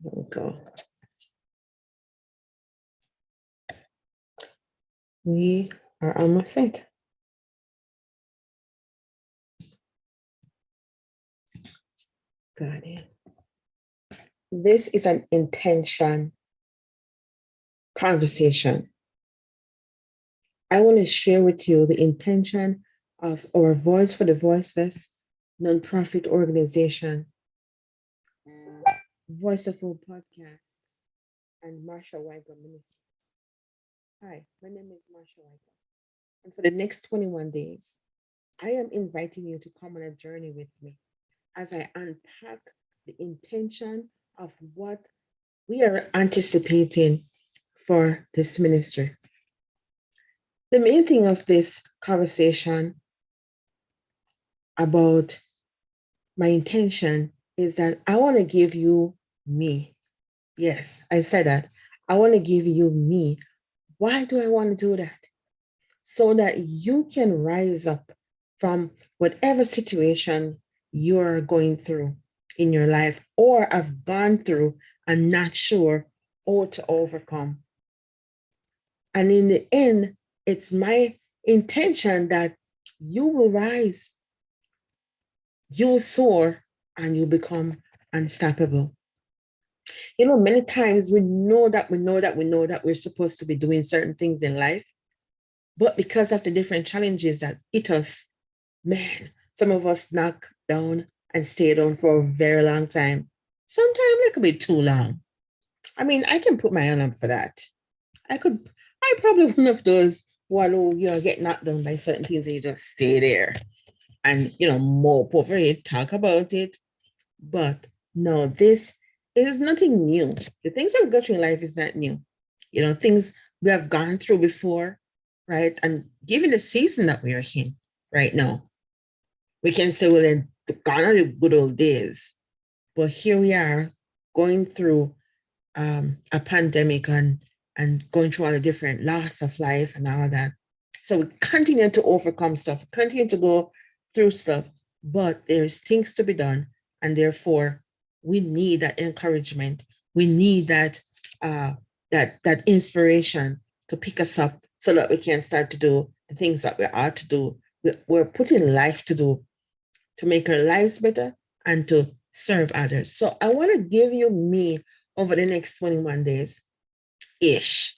There we go. We are almost set. Got it. This is an intention conversation. I want to share with you the intention of our Voice for the Voiceless nonprofit organization, Voiceful podcast, and Marsha Weigum Ministry. Hi, my name is Marsha Weigum. And for the next 21 days, I am inviting you to come on a journey with me as I unpack the intention of what we are anticipating for this ministry. The main thing of this conversation about my intention is that I want to give you me. Yes, I said that. I want to give you me. Why do I want to do that? So that you can rise up from whatever situation you're going through in your life or have gone through and not sure how to overcome. And in the end, it's my intention that you will rise, you will soar, and you become unstoppable. Many times we know that we're supposed to be doing certain things in life, but because of the different challenges that hit us, man, some of us knock down and stay down for a very long time. Sometimes it could be too long. I mean, I can put my hand up for that. I probably one of those one who, get knocked down by certain things and you just stay there and, mope over it, talk about it. But no, this is nothing new. The things that we go through in life is not new. Things we have gone through before, right? And given the season that we are in right now, we can say, well, then gone are the good old days. But here we are going through a pandemic and going through all the different loss of life and all that. So we continue to overcome stuff, continue to go through stuff, but there's things to be done. And therefore, we need that encouragement. We need that inspiration to pick us up so that we can start to do the things that we ought to do. We're putting life to do to make our lives better and to serve others. So I want to give you me over the next 21 days ish.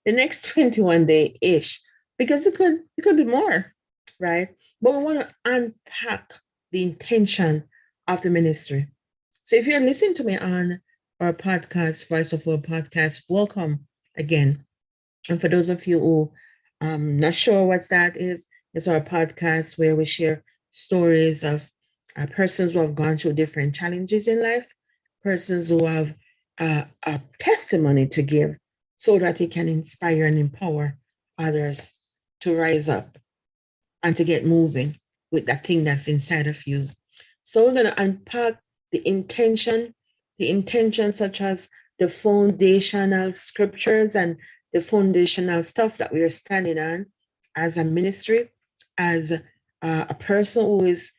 The next 21 day ish, because it could be more, right? But we want to unpack the intention of the ministry. So if you're listening to me on our podcast, Voice of World podcast, welcome again. And for those of you who not sure what that is, it's our podcast where we share stories of persons who have gone through different challenges in life, persons who have a testimony to give so that it can inspire and empower others to rise up and to get moving with that thing that's inside of you. So we're going to unpack the intention such as the foundational scriptures and the foundational stuff that we are standing on as a ministry, as a person who is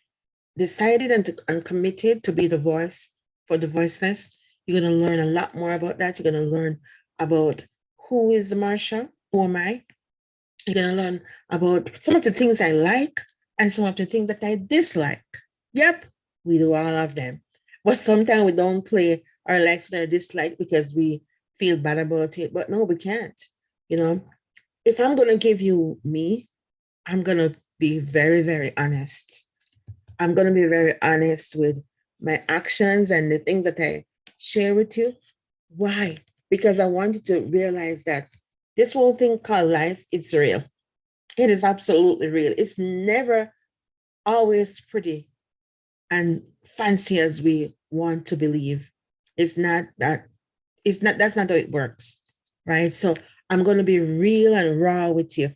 decided and committed to be the voice for the voiceless. You're going to learn a lot more about that. You're going to learn about who is Marsha, who am I. You're going to learn about some of the things I like and some of the things that I dislike. Yep, we do all of them. But sometimes we don't play our likes and our dislike because we feel bad about it. But no, we can't. If I'm going to give you me, I'm going to be very, very honest. I'm going to be very honest with my actions and the things that I share with you. Why? Because I want you to realize that this whole thing called life, it's real. It is absolutely real. It's never always pretty and fancy as we want to believe. It's not that, that's not how it works, right? So I'm going to be real and raw with you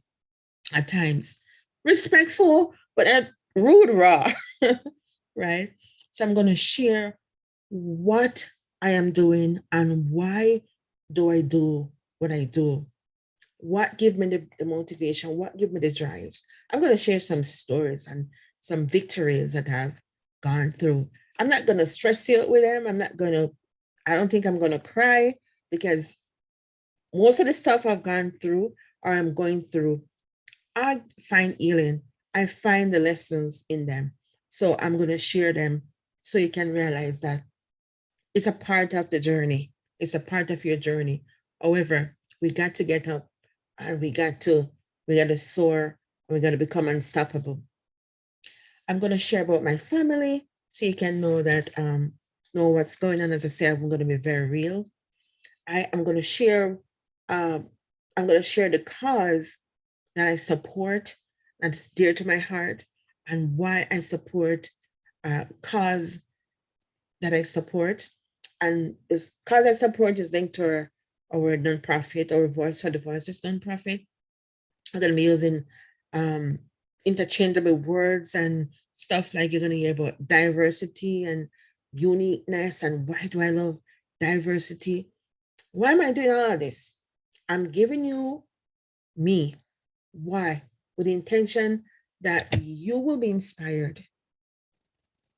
at times. Respectful, but not rude raw, right? So I'm going to share what I am doing and why do I do what I do. What give me the motivation? What give me the drives? I'm going to share some stories and some victories that I've gone through. I'm not going to stress you out with them. I'm not going to I don't think I'm going to cry because most of the stuff I've gone through or I'm going through, I find healing. I find the lessons in them. So I'm going to share them so you can realize that it's a part of the journey. It's a part of your journey. However, we got to get up and we got to soar and we got to become unstoppable. I'm going to share about my family so you can know what's going on. As I said, I'm going to be very real. I am going to share um, I'm going to share the cause that I support that's dear to my heart and why I support cause that I support. And this cause I support is linked to our nonprofit, our Voice for the Voiceless nonprofit. I'm going to be using um, interchangeable words and stuff like you're going to hear about diversity and uniqueness and why do I love diversity? Why am I doing all of this? I'm giving you me. Why? With the intention that you will be inspired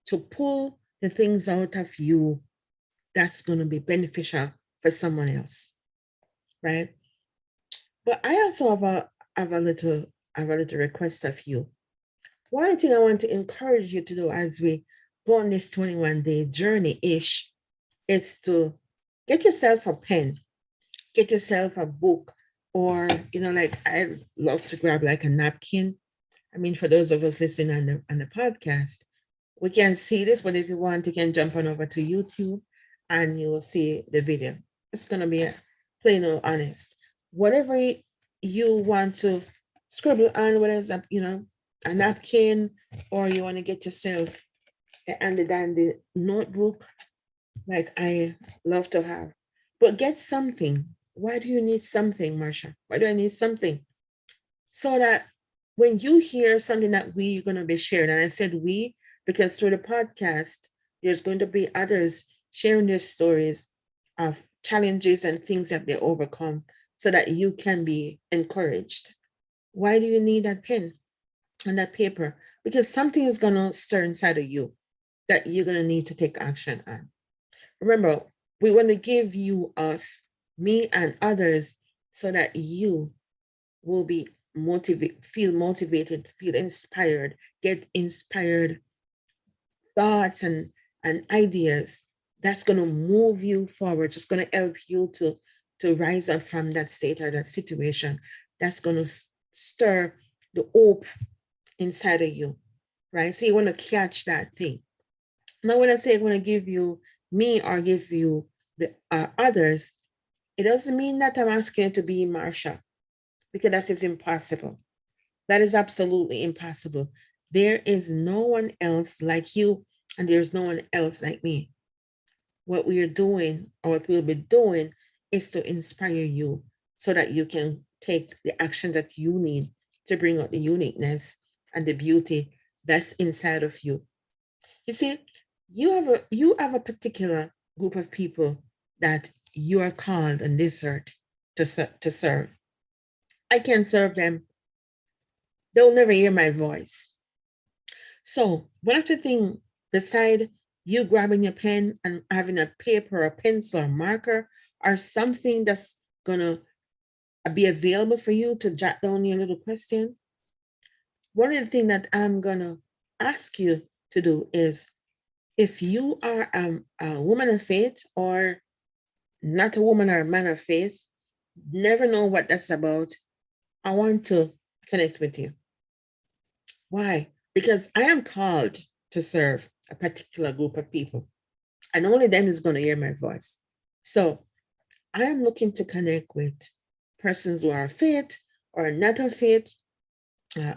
to pull the things out of you that's going to be beneficial for someone else, right? But I also have a little have a little request of you. One thing I want to encourage you to do as we go on this 21-day journey ish is to get yourself a pen, get yourself a book, or like I love to grab like a napkin. I mean, for those of us listening on the podcast, we can see this, but if you want, you can jump on over to YouTube and you will see the video. It's gonna be plain or honest. Whatever you want to scribble on, whether it's a napkin or you want to get yourself a handy dandy notebook, like I love to have. But get something. Why do you need something, Marsha? Why do I need something? So that when you hear something that we're going to be sharing, and I said we because through the podcast, there's going to be others sharing their stories of challenges and things that they overcome so that you can be encouraged. Why do you need that pen and that paper? Because something is going to stir inside of you that you're going to need to take action on. Remember, we want to give you us, me, and others so that you will be motivated, feel inspired, get inspired thoughts and ideas that's going to move you forward, just going to help you to rise up from that state or that situation. That's going to stir the hope inside of you, right? So you want to catch that thing. Now, when I say I want to give you me or give you the others, it doesn't mean that I'm asking you to be Marsha because that is impossible. That is absolutely impossible. There is no one else like you, and there's no one else like me. What we are doing, or what we'll be doing, is to inspire you so that you can take the action that you need to bring out the uniqueness and the beauty that's inside of you. You see, you have a particular group of people that you are called on this earth to serve. I can serve them. They'll never hear my voice. So one of the things, beside you grabbing your pen and having a paper or pencil or marker or something that's gonna be available for you to jot down your little question, one of the things that I'm gonna ask you to do is if you are a woman of faith or not a woman or a man of faith, never know what that's about, I want to connect with you. Why? Because I am called to serve a particular group of people, and only them is going to hear my voice. So I am looking to connect with persons who are faith or not of faith, uh,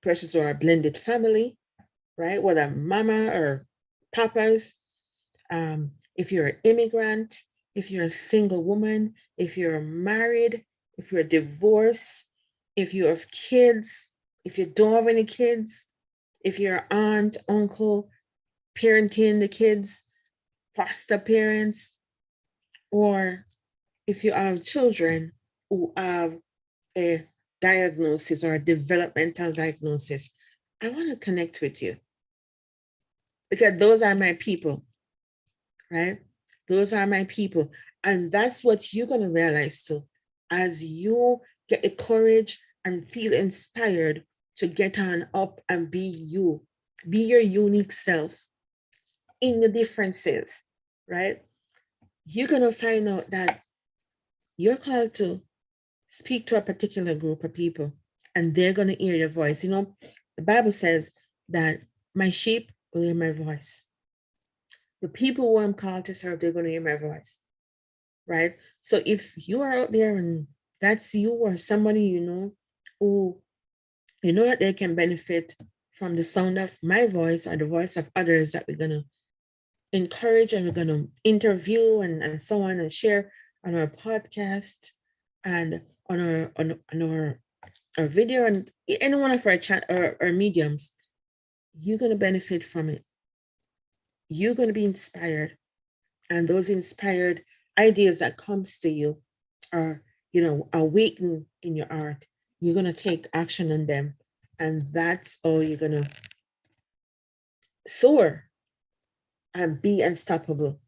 persons who are a blended family, right? Whether mama or papas, if you're an immigrant, if you're a single woman, if you're married, if you're divorced, if you have kids, if you don't have any kids, if you're aunt, uncle, parenting the kids, foster parents, or if you have children who have a diagnosis or a developmental diagnosis, I want to connect with you because those are my people, right? Those are my people. And that's what you're going to realize too. As you get the courage and feel inspired to get on up and be you, be your unique self in the differences, right? You're going to find out that you're called to speak to a particular group of people and they're going to hear your voice. You know, the Bible says that my sheep will hear my voice. The people who I'm called to serve, they're going to hear my voice, right? So if you are out there and that's you or somebody you know who you know that they can benefit from the sound of my voice or the voice of others that we're going to encourage and we're going to interview and so on and share on our podcast and on our video and any one of our chat or mediums, you're going to benefit from it. You're going to be inspired, and those inspired ideas that comes to you are, awaken in your heart. You're going to take action on them, and that's how you're going to soar and be unstoppable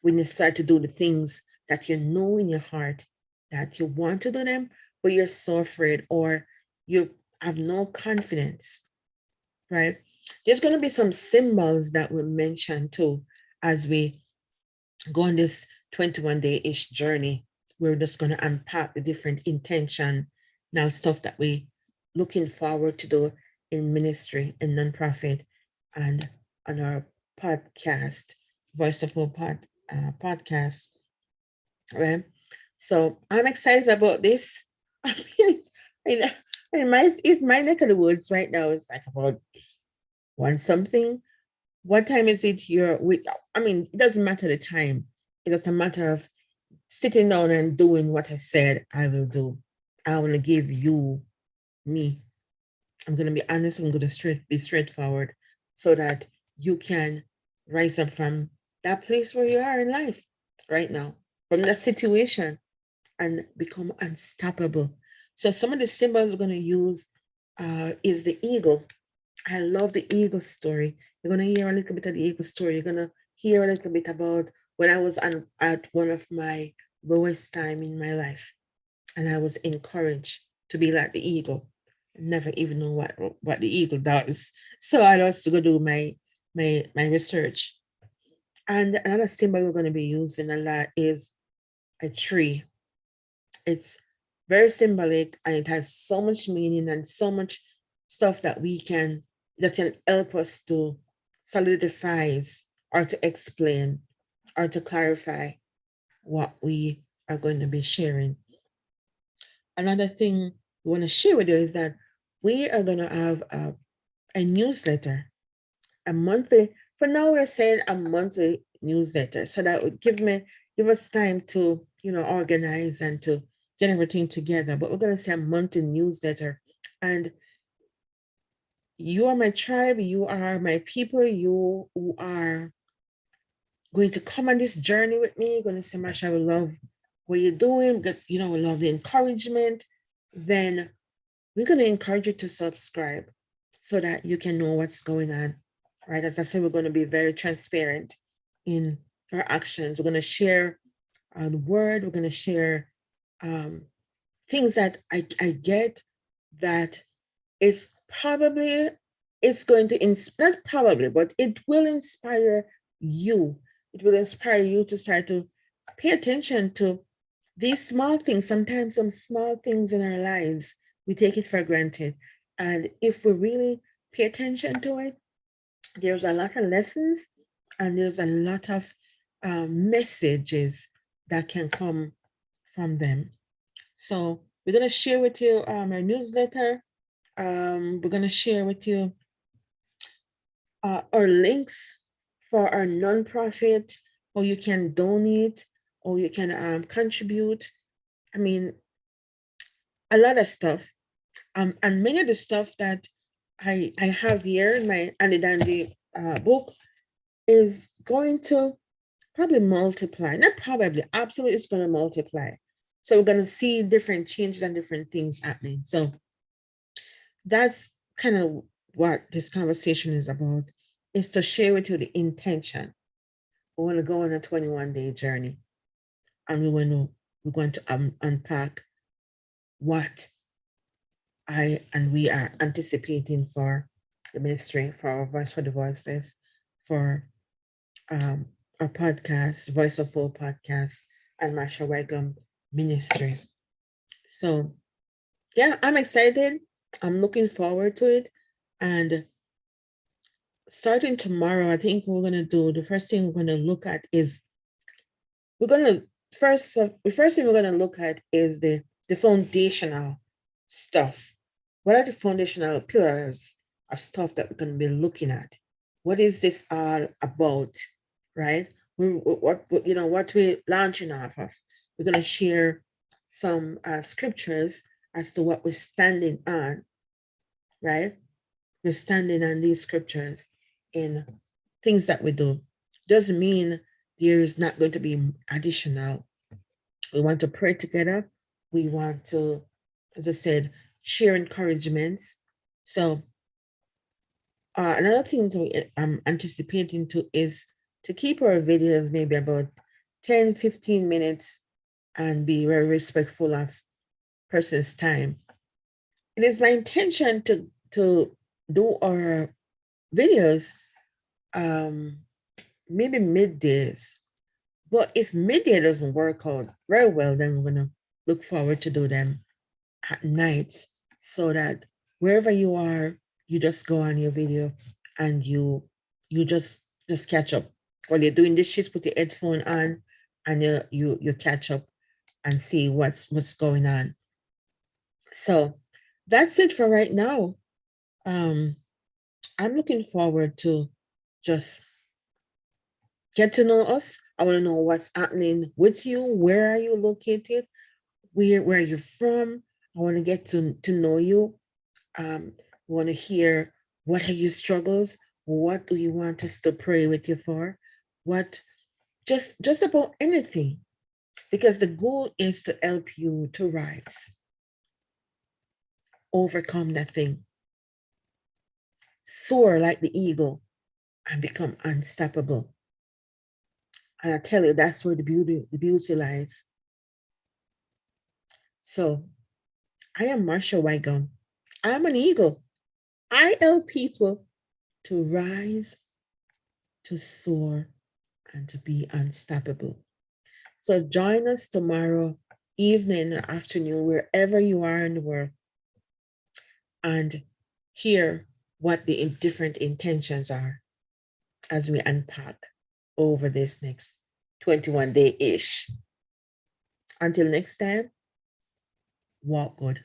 when you start to do the things that you know in your heart that you want to do them, but you're so afraid or you have no confidence, right? There's going to be some symbols that we mention too as we go on this 21-day-ish journey. We're just going to unpack the different intention, now stuff that we looking forward to do in ministry and nonprofit and on our podcast, Voice of Hope podcast, right? So I'm excited about this. I mean, it's my neck of the woods right now. It's like about one something. What time is it here? I mean, it doesn't matter the time. It's just a matter of sitting down and doing what I said I will do. I want to give you me. I'm going to be honest. I'm going to be straightforward so that you can rise up from that place where you are in life right now, from that situation and become unstoppable. So some of the symbols we're going to use is the eagle. I love the eagle story. You're going to hear a little bit of the eagle story. You're going to hear a little bit about when I was at one of my lowest time in my life, and I was encouraged to be like the eagle. I never even know what the eagle does. So I also go do my research. And another symbol we're going to be using a lot is a tree. It's very symbolic and it has so much meaning and so much stuff that can help us to solidify or to explain or to clarify what we are going to be sharing. Another thing we want to share with you is that we are going to have a newsletter, a monthly. For now, we're saying a monthly newsletter, so that would give us time to organize and to get everything together. But we're going to say a monthly newsletter, and you are my tribe. You are my people. You who are going to come on this journey with me. You're going to say, Marsha, I will love what you're doing. We love the encouragement. Then we're going to encourage you to subscribe so that you can know what's going on. Right? As I said, we're going to be very transparent in our actions. We're going to share the word. We're going to share um, things that I get that is probably it's going to not probably, but it will inspire you. It will inspire you to start to pay attention to these small things. Sometimes some small things in our lives we take it for granted, and if we really pay attention to it, there's a lot of lessons and there's a lot of messages that can come from them. So we're going to share with you our newsletter. We're going to share with you our links for our nonprofit, or you can donate, or you can contribute. I mean, a lot of stuff. And many of the stuff that I have here in my Annie Dandy book is going to probably multiply. Not probably, absolutely, it's going to multiply. So we're going to see different changes and different things happening. So that's kind of what this conversation is about, is to share with you the intention. We want to go on a 21-day journey, and we're going to unpack what we are anticipating for the ministry, for our Voice for the Voiceless, for um, our podcast, Voice of Hope podcast, and Marsha Weigum Ministries. So, yeah, I'm excited. I'm looking forward to it. And starting tomorrow, I think the first thing we're going to look at is we're going to the first thing we're going to look at is the foundational stuff. What are the foundational pillars of stuff that we're going to be looking at? What is this all about, right? What we're launching off of. We're going to share some scriptures as to what we're standing on, right? We're standing on these scriptures in things that we do. Doesn't mean there's not going to be additional. We want to pray together. We want to, as I said, share encouragements. So another thing I'm anticipating to is to keep our videos maybe about 10, 15 minutes and be very respectful of person's time. It is my intention to do our videos um, maybe middays. But if midday doesn't work out very well, then we're gonna look forward to do them at night so that wherever you are, you just go on your video and you just catch up. While you're doing this, just put your headphone on and you catch up and see what's going on. So that's it for right now. Um, I'm looking forward to just get to know us. I want to know what's happening with you. Where are you located? Where are you from? I want to get to know you. Want to hear what are your struggles? What do you want us to pray with you for? What just about anything. Because the goal is to help you to rise, overcome that thing, soar like the eagle, and become unstoppable. And I tell you, that's where the beauty lies. So I am Marsha Weigum. I'm an eagle. I help people to rise, to soar, and to be unstoppable. So join us tomorrow evening or afternoon, wherever you are in the world, and hear what the different intentions are as we unpack over this next 21-day-ish. Until next time, walk good.